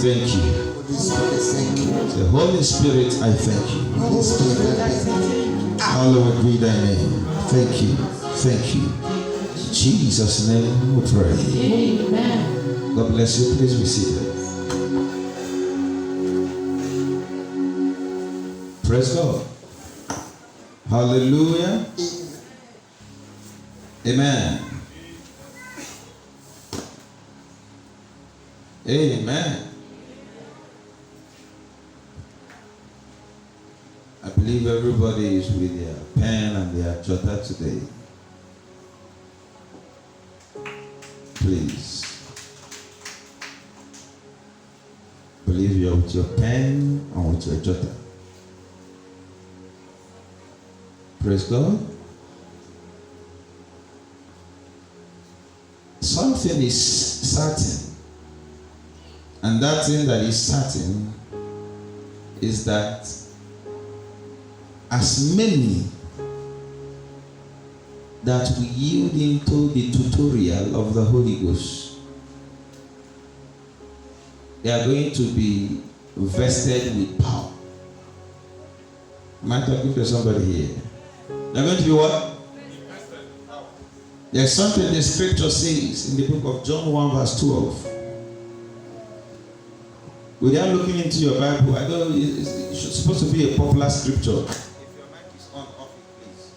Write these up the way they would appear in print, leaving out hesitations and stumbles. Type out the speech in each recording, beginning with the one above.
thank you. Holy Spirit, thank you. The Holy Spirit, I thank you. Holy Spirit, I thank you. Hallowed be thy name. Thank you. Thank you. In Jesus' name we pray. Amen. God bless you. Please be seated. Praise God. Hallelujah. Amen. Amen. I believe everybody is with their pen and their jotter today. Please. I believe you're with your pen and with your jotter. Praise God. Something is certain. And that thing that is certain is that as many that we yield into the tutorial of the Holy Ghost, they are going to be vested with power. Am I talking to somebody here? They are going to be what? There's something the scripture says in the book of John 1 verse 12. Without looking into your Bible, I know it's supposed to be a popular scripture. If your mic is on, off it, please.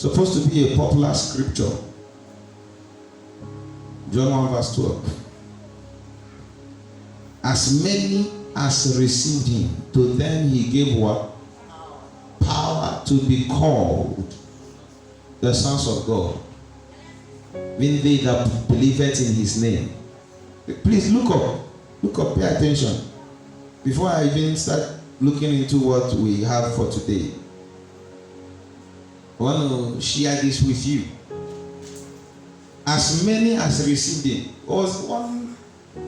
Supposed to be a popular scripture. John 1 verse 12. As many as received him, to them he gave what? Power to be called the sons of God. When they that believeth in his name. Please look up. Look up, pay attention. Before I even start looking into what we have for today, I want to share this with you. As many as received him. It was one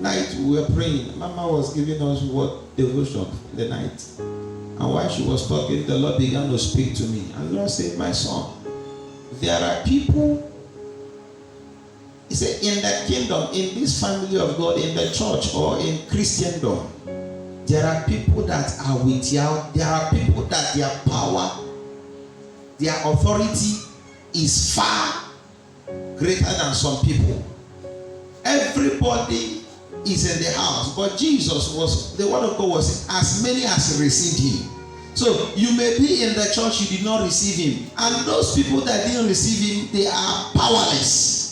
night we were praying. Mama was giving us what devotion in the night. And while she was talking, the Lord began to speak to me. And the Lord said, my son, there are people, he said, in the kingdom, in this family of God, in the church or in Christendom, there are people that are with you. There are people that their power, their authority is far greater than some people. Everybody is in the house, but Jesus was, the word of God was, as many as received him. So you may be in the church, you did not receive him, and those people that didn't receive him, they are powerless.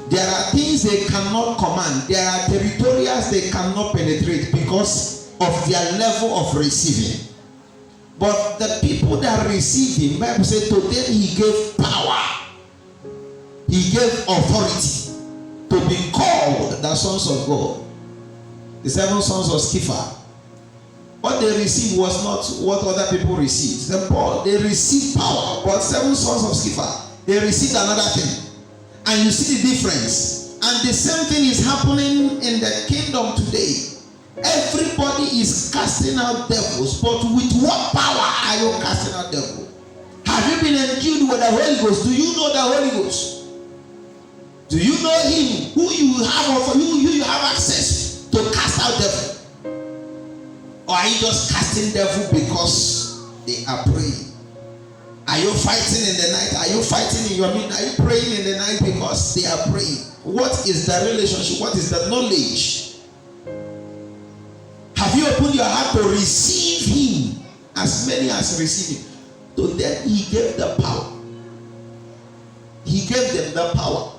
There are things they cannot command. There are territories they cannot penetrate because of their level of receiving. But the people that received him, Bible said, to them he gave power. He gave authority to be called the sons of God. The 7 sons of Sceva. What they received was not what other people received. They received power, but 7 sons of Sceva, they received another thing. And you see the difference. And the same thing is happening in the kingdom today. Everybody is casting out devils, but with what power are you casting out devils? Have you been endued with the Holy Ghost? Do you know the Holy Ghost? Do you know him? Who you have access to cast out devil? Or are you just casting devil because they are praying? Are you fighting in the night? Are you fighting in your midnight? Are you praying in the night because they are praying? What is the relationship? What is the knowledge? Have you opened your heart to receive him? As many as receive him. To them he gave the power. He gave them the power.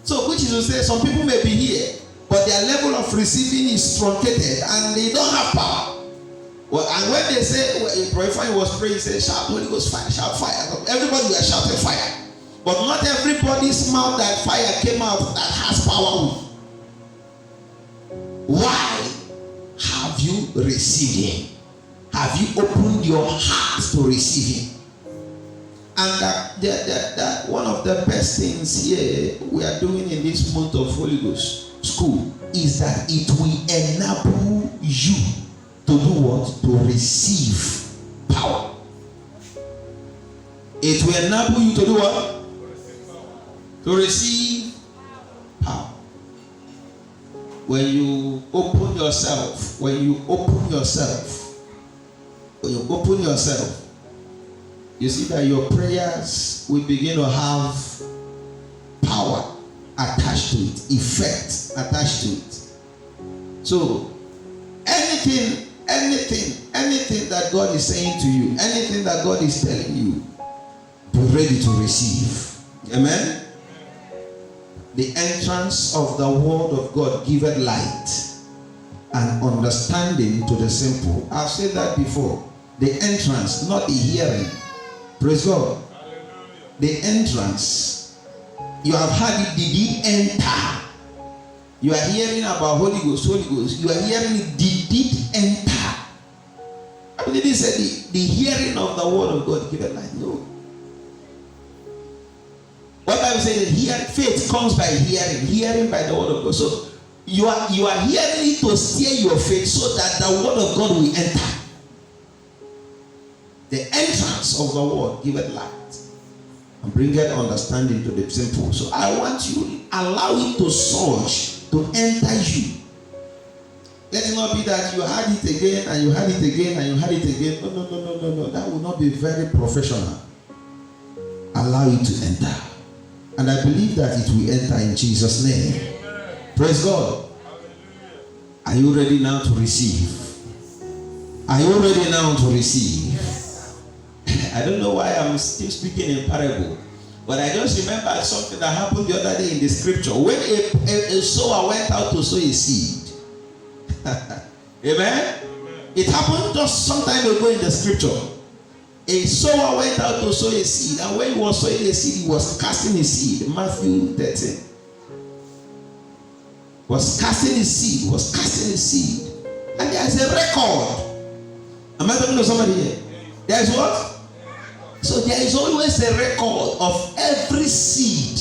So which is to say, some people may be here, but their level of receiving is truncated and they don't have power. Well, and when they say, Prophet Fire was praying, he said, shout Holy Ghost fire, shout fire. Everybody was shouting fire. But not everybody's mouth that fire came out that has power with. Why have you received him? Have you opened your heart to receive him? And that one of the best things here we are doing in this month of Holy Ghost school is that it will enable you to do what? To receive power. It will enable you to do what? To receive power. when you open yourself, you see that your prayers will begin to have power attached to it, effect attached to it. So anything that God is saying to you, anything that God is telling you, be ready to receive. Amen. The entrance of the word of God giveth light and understanding to the simple. I've said that before. The entrance, not the hearing. Praise God. The entrance. You have heard it, did it enter? You are hearing about Holy Ghost. You are hearing it, did it enter? I mean, it said the hearing of the word of God giveth light. No. What Bible says is faith comes by hearing by the word of God. So you are hearing it to steer your faith so that the word of God will enter. The entrance of the word giveth light and bringeth understanding to the simple. So I want you to allow it to surge, to enter you. Let it not be that you had it again and you had it again and you had it again. No. That will not be very professional. Allow it to enter. And I believe that it will enter in Jesus' name. Amen. Praise God. Hallelujah. Are you ready now to receive? Are you ready now to receive? Yes. I don't know why I'm still speaking in parable, but I just remember something that happened the other day in the scripture. When a sower went out to sow a seed. Amen? It happened just some time ago in the scripture. A sower went out to sow a seed, and when he was sowing a seed, he was casting his seed. Matthew 13. Was casting his seed. And there is a record. Am I talking to somebody here? There is what? So there is always a record of every seed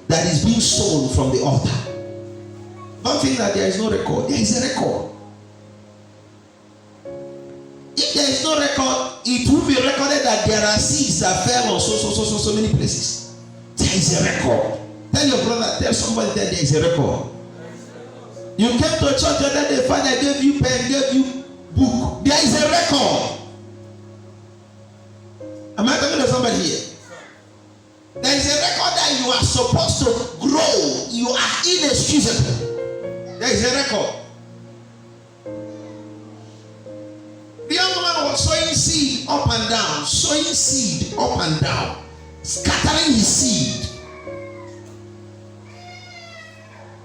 that is being sown from the altar. Don't think that there is no record. There is a record. If there is no record, it will be recorded that there are seeds that fell on so many places. There is a record. Tell your brother, tell somebody that there is a record. You came to a church the other day, Father gave you pen, gave you book. There is a record. Am I talking to somebody here? There is a record that you are supposed to grow. You are inexcusable. There is a record. The young man was sowing seed up and down, scattering his seed.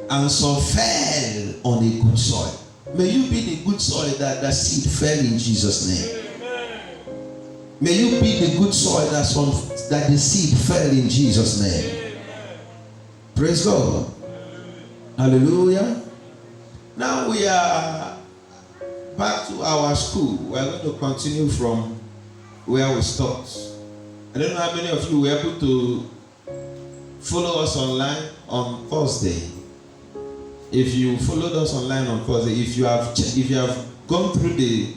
And some fell on a good soil. May you be the good soil that the seed fell in Jesus' name. Amen. May you be the good soil that the seed fell in Jesus' name. Amen. Praise God. Hallelujah. Now we are back to our school. We are going to continue from where we stopped. I don't know how many of you were able to follow us online on Thursday. If you followed us online on Thursday, if you have gone through the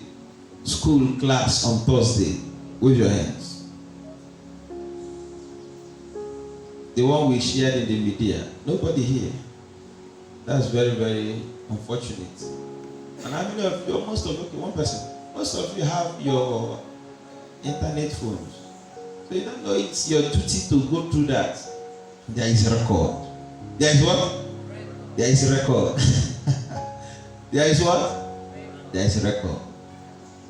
school class on Thursday, wave your hands. The one we shared in the media. Nobody here. That's very, very unfortunate. And how many of you, most of you, one person, most of you have your internet phones. So you don't know it's your duty to go through that. There is a record. There is what? There is a record. There is what? There is a record.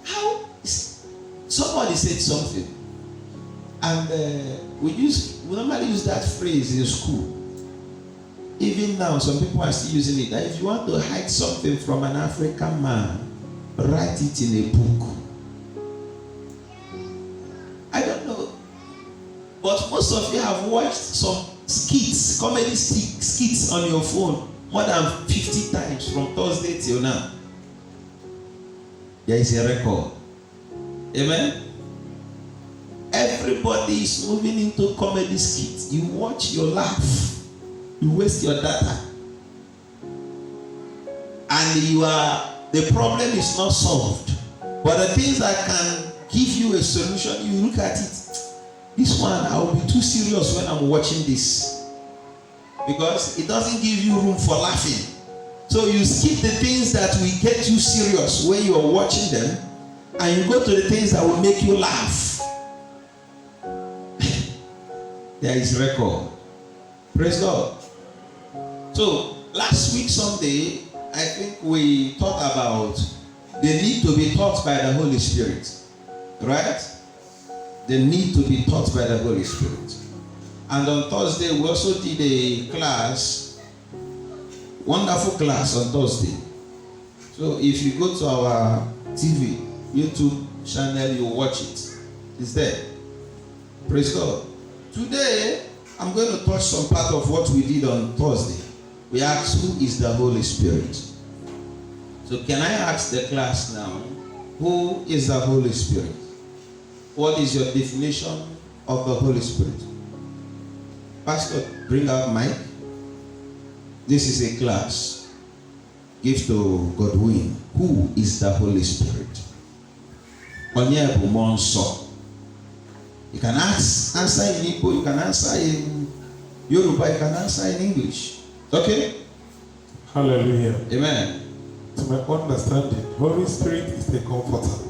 How? Somebody said something. And we normally use that phrase in school. Even now, some people are still using it. That if you want to hide something from an African man, write it in a book. I don't know. But most of you have watched some skits, comedy skits on your phone more than 50 times from Thursday till now. There is a record. Amen? Everybody is moving into comedy skits. You watch, you laugh. You waste your data. And the problem is not solved. But the things that can give you a solution, you look at it. This one, I will be too serious when I'm watching this. Because it doesn't give you room for laughing. So you skip the things that will get you serious when you are watching them, and you go to the things that will make you laugh. There is record. Praise God. So last week Sunday, I think we talked about the need to be taught by the Holy Spirit. Right? The need to be taught by the Holy Spirit. And on Thursday, we also did a class, wonderful class on Thursday. So if you go to our TV, YouTube channel, you watch it. It's there. Praise God. Today, I'm going to touch some part of what we did on Thursday. We asked, who is the Holy Spirit? So can I ask the class now, who is the Holy Spirit? What is your definition of the Holy Spirit? Pastor, bring out mic. This is a class. Give to Godwin. Who is the Holy Spirit? You can answer in Igbo, you can answer in Yoruba, you can answer in English. Okay? Hallelujah. Amen. To my understanding, Holy Spirit is a comforter,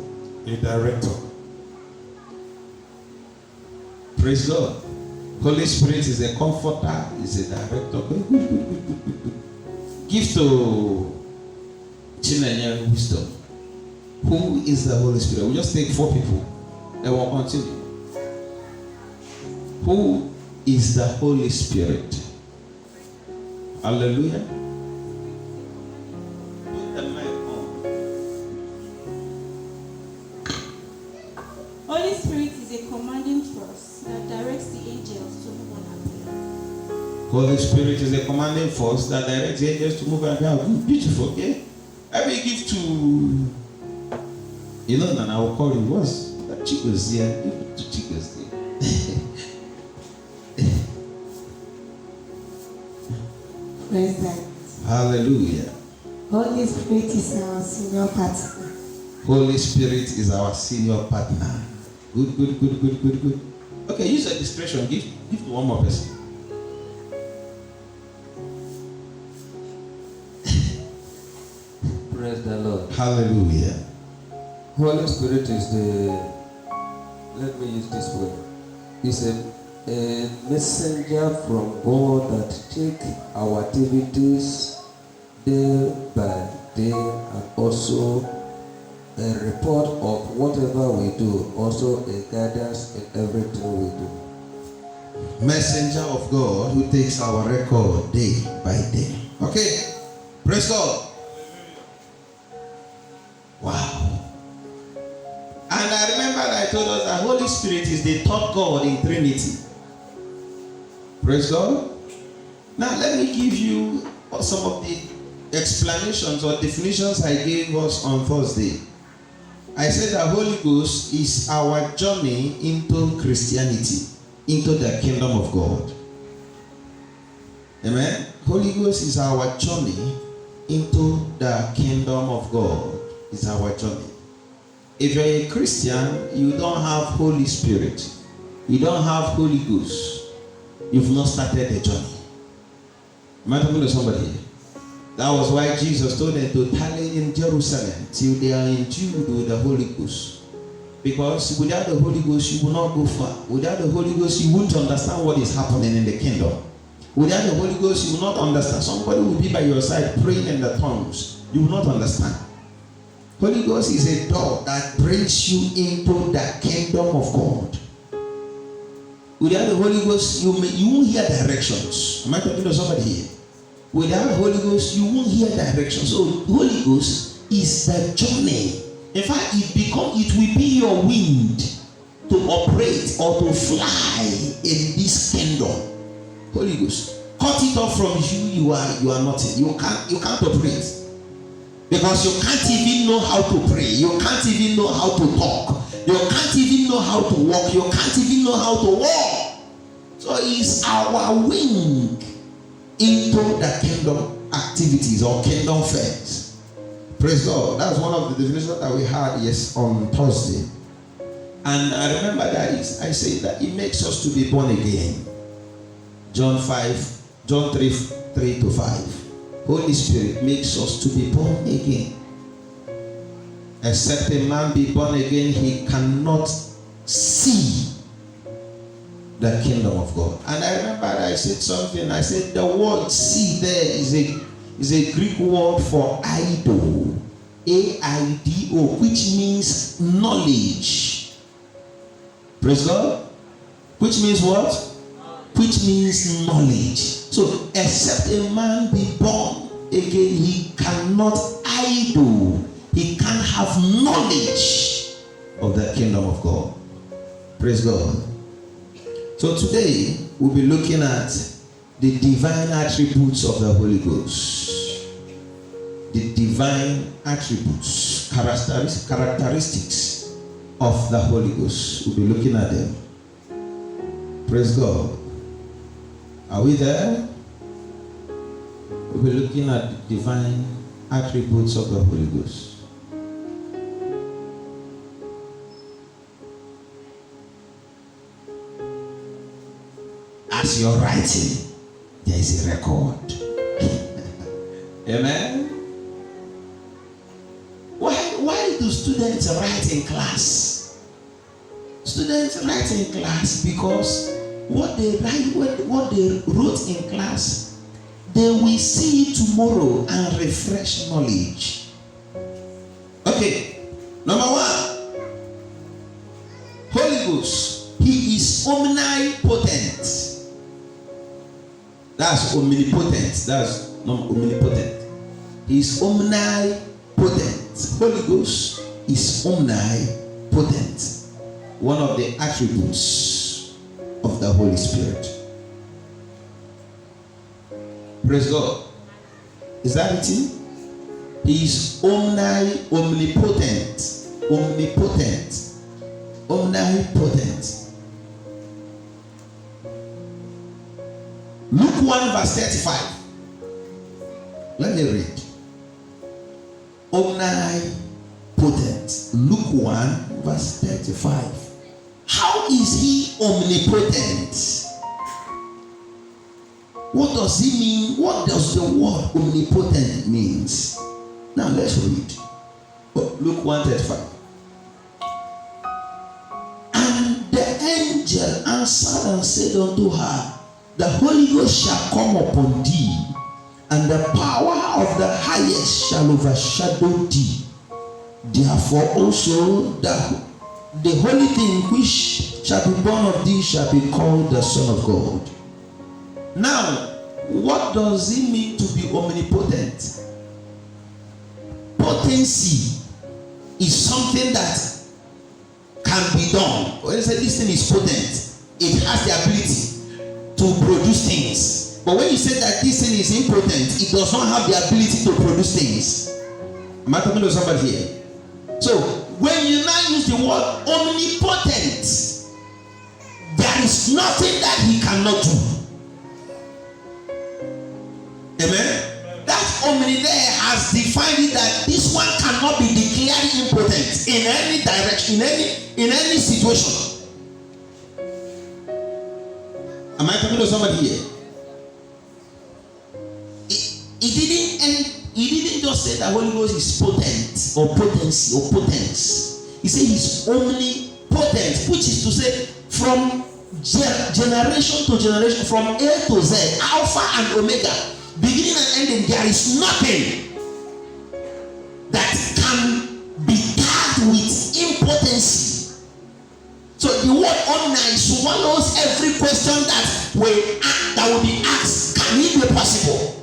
a director. Praise God. Holy Spirit is a comforter, is a director. Give to Chinenye wisdom. Who is the Holy Spirit? We just take 4 people and we'll continue. Who is the Holy Spirit? Hallelujah. Put the mic on. Holy Spirit is a commanding force that directs the angels to move on our behalf. Holy Spirit is a commanding force that directs the angels to move on our behalf. Beautiful, okay? I will give to, and I will call you, what's that Chicos here? Give it to Chicos there. Praise God. Hallelujah. Holy Spirit is our senior partner. Holy Spirit is our senior partner. Good. Okay, use a discretion. Give to one more person. Praise the Lord. Hallelujah. Holy Spirit is let me use this word. It's a messenger from God that take our activities day by day, and also a report of whatever we do, also a guidance in everything we do. Messenger of God who takes our record day by day. Okay. Praise God. Wow. And I remember I told us that Holy Spirit is the third God in Trinity. Praise God. Now let me give you some of the explanations or definitions I gave us on Thursday. I said that Holy Ghost is our journey into Christianity, into the kingdom of God. Amen. Holy Ghost is our journey into the kingdom of God. It's our journey. If you're a Christian, you don't have Holy Spirit, you don't have Holy Ghost, you've not started the journey. Am I talking to somebody? That was why Jesus told them to tarry in Jerusalem till they are endued with the Holy Ghost. Because without the Holy Ghost, you will not go far. Without the Holy Ghost, you won't understand what is happening in the kingdom. Without the Holy Ghost, you will not understand. Somebody will be by your side praying in the tongues. You will not understand. Holy Ghost is a door that brings you into the kingdom of God. Without the Holy Ghost, you won't hear directions. Am I talking to somebody here? Without the Holy Ghost, you won't hear directions. So Holy Ghost is the journey. In fact, it will be your wind to operate or to fly in this kingdom. Holy Ghost. Cut it off from you, you are nothing. You can't operate. Because you can't even know how to pray. You can't even know how to talk. You can't even know how to walk. You can't even know how to walk. So it's our wing into the kingdom activities or kingdom affairs. Praise God. That's one of the definitions that we had on Thursday. And I remember that I said that it makes us to be born again. John 3:3-5. Holy Spirit makes us to be born again. Except a man be born again, he cannot see the kingdom of God. And I remember I said something. I said the word "see" there is a Greek word for idol, A-I-D-O, which means knowledge. Praise God. Which means what? Which means knowledge. So, except a man be born again, he cannot idol. He can't have knowledge of the kingdom of God. Praise God. So today, we'll be looking at the divine attributes of the Holy Ghost. The divine attributes, characteristics of the Holy Ghost. We'll be looking at them. Praise God. Are we there? We'll be looking at the divine attributes of the Holy Ghost. As you're writing, there is a record. Amen. Why do students write in class? Students write in class because what they wrote in class, they will see it tomorrow and refresh knowledge. Okay, number one, Holy Ghost. He is omnipotent. That's omnipotent. That's not omnipotent. He is omnipotent. Holy Ghost is omnipotent. One of the attributes of the Holy Spirit. Praise God. Is that it? He is omnipotent. Omnipotent. Omnipotent. Luke 1 verse 35. Let me read. Omnipotent. Luke 1 verse 35. How is he omnipotent? What does he mean? What does the word omnipotent means? Now let's read. Luke 1:35. And the angel answered and said unto her, the Holy Ghost shall come upon thee, and the power of the highest shall overshadow thee. Therefore also the holy thing which shall be born of thee shall be called the Son of God. Now, what does it mean to be omnipotent? Potency is something that can be done. When you say this thing is potent, it has the ability to produce things. But when you say that this thing is impotent, it does not have the ability to produce things. Am I talking to somebody here? So, when you now use the word omnipotent, there is nothing that he cannot do. Amen? That omni there has defined it that this one cannot be declared impotent in any direction, in any situation. Am I talking to somebody here? He didn't just say that Holy Ghost is potent or potency or potence. He said he's omnipotent, which is to say from generation to generation, from A to Z, Alpha and Omega, beginning and ending, there is nothing that can be tagged with impotency. So the word omni swallows every question that will be asked. Can it be possible?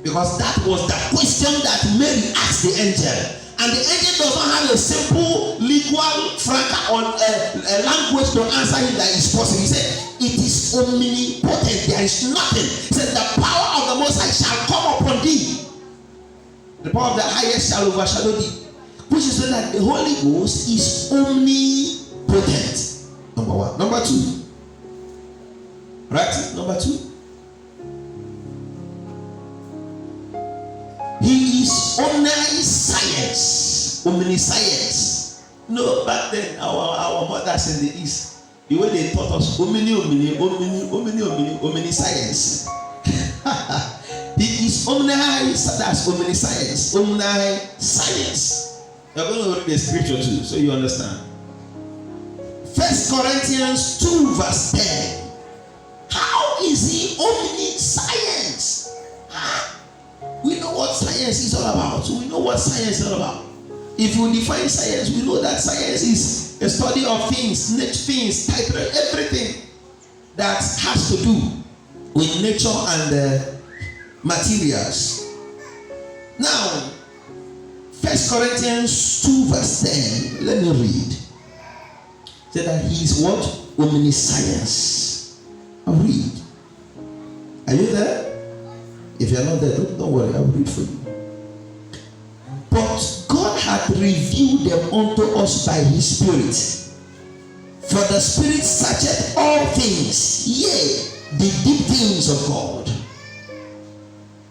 Because that was the question that Mary asked the angel. And the angel does not have a simple legal franca or language to answer him that is possible. He said, it is omnipotent. There is nothing. He said, the power of the Most High shall come upon thee. The power of the highest shall overshadow thee. Which is so that the Holy Ghost is omnipotent. Number one. Number two. Right? Number two. He is omniscience. Omniscience. No, back then our mothers in the East, the way they taught us omniscience. He is is omniscience, that's omniscience, omniscience. You're going to read the scripture too, so you understand. 1 Corinthians 2 verse 10. How is he omniscience? We know what science is all about. We know what science is all about. If you define science, we know that science is a study of things, things, everything that has to do with nature and materials. Now, 1 Corinthians 2 verse 10. Let me read. Say that he is what? Omniscience. I'll read. Are you there? If you're not there, don't worry, I'll read for you. But God hath revealed them unto us by his Spirit. For the Spirit searcheth all things, yea, the deep things of God.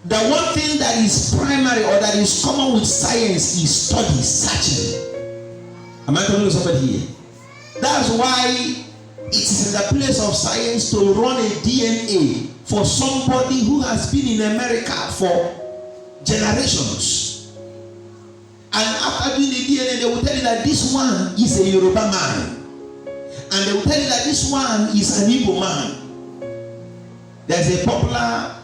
The one thing that is primary or that is common with science is study, searching. Am I talking to somebody here? That's why it is in the place of science to run a DNA for somebody who has been in America for generations. And after doing the DNA, they will tell you that this one is a Yoruba man. And they will tell you that this one is an Igbo man. There's a popular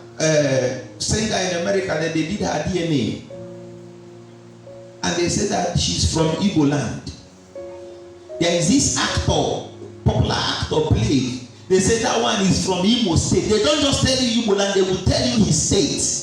singer in America that they did her DNA. And they said that she's from Igbo land. There is this actor, popular actor played. They say that one is from Imo State. They don't just tell you Igbo land, they will tell you his state.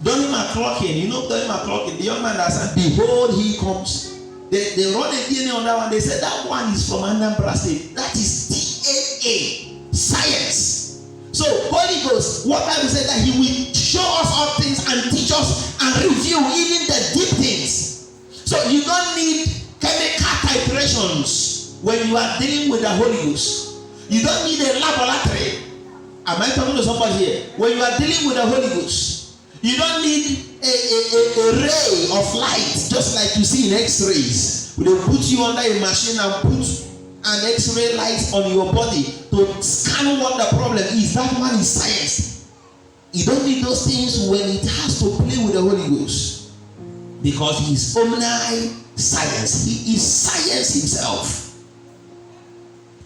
Donnie McClurkin, you know Donnie McClurkin, the young man that said, behold, he comes. They run a DNA on that one. They said that one is from Anambra State. That is DNA, science. So Holy Ghost, what Bible said that he will show us all things and teach us and reveal even the deep things. So you don't need chemical typerations when you are dealing with the Holy Ghost. You don't need a laboratory. Am I talking to somebody here? When you are dealing with the Holy Ghost, you don't need a ray of light, just like you see in X-rays. They put you under a machine and put an X-ray light on your body to scan what the problem is. That one is science. You don't need those things when it has to play with the Holy Ghost, because he is omniscience. He is science himself.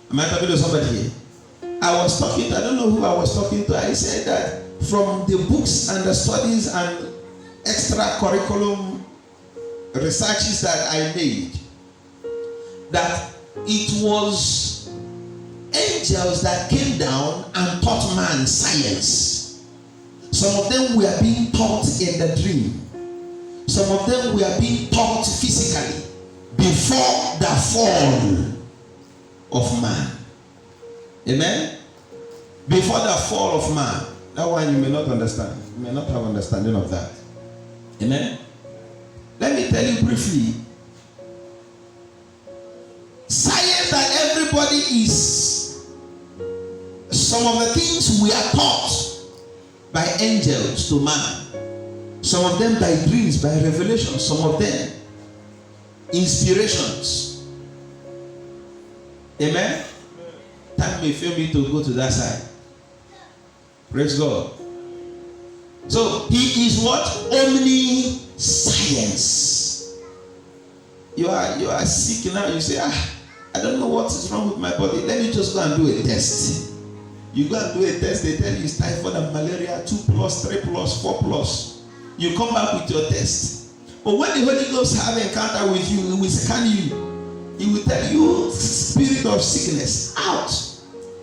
Am I talking to somebody here? I don't know who I was talking to. I said that from the books and the studies and extra curriculum researches that I made, that it was angels that came down and taught man science. Some of them were being taught in the dream. Some of them were being taught physically before the fall of man. Amen? Before the fall of man. That one you may not understand. You may not have understanding of that. Amen? Let me tell you briefly. Science that everybody is, some of the things we are taught by angels to man. Some of them by dreams, by revelation. Some of them inspirations. Amen? Time may fail me to go to that side. Praise God. So he is what? Omniscience. You are sick now. You say, I don't know what is wrong with my body. Let me just go and do a test. You go and do a test. They tell you it's typhoid and malaria, 2+, 3+, 4+. You come back with your test. But when the Holy Ghost have an encounter with you, he will scan you. He will tell you, spirit of sickness, out.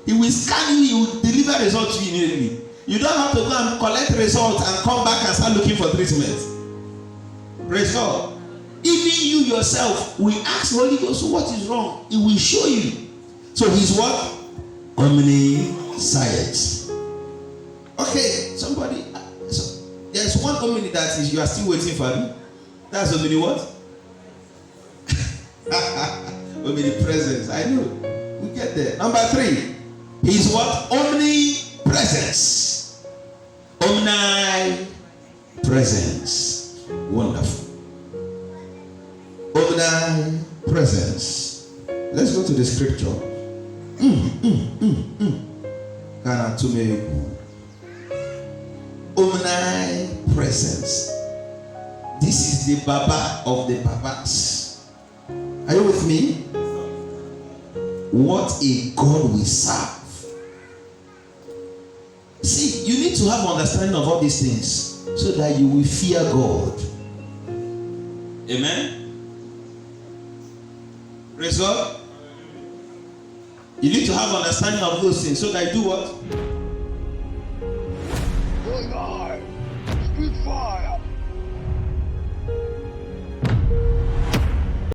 He will scan you, he will deliver results to you immediately. You don't have to go and collect results and come back and start looking for treatment. Praise God. Even you yourself will ask the Holy Ghost, what is wrong? He will show you. So he's what? Omniscience. Okay, somebody. So there's one omni that is you are still waiting for me. That's omni what? Omnipresence. I know. We get there. Number 3. He's what? Omnipresence. Omnipresence. Wonderful. Omnipresence. Let's go to the scripture. omnipresence. This is the Baba of the Babas. Are you with me? What a God we serve. See, you need to have understanding of all these things so that you will fear God. Amen. Praise God. You need to have understanding of those things so that you do what? Oh Lord.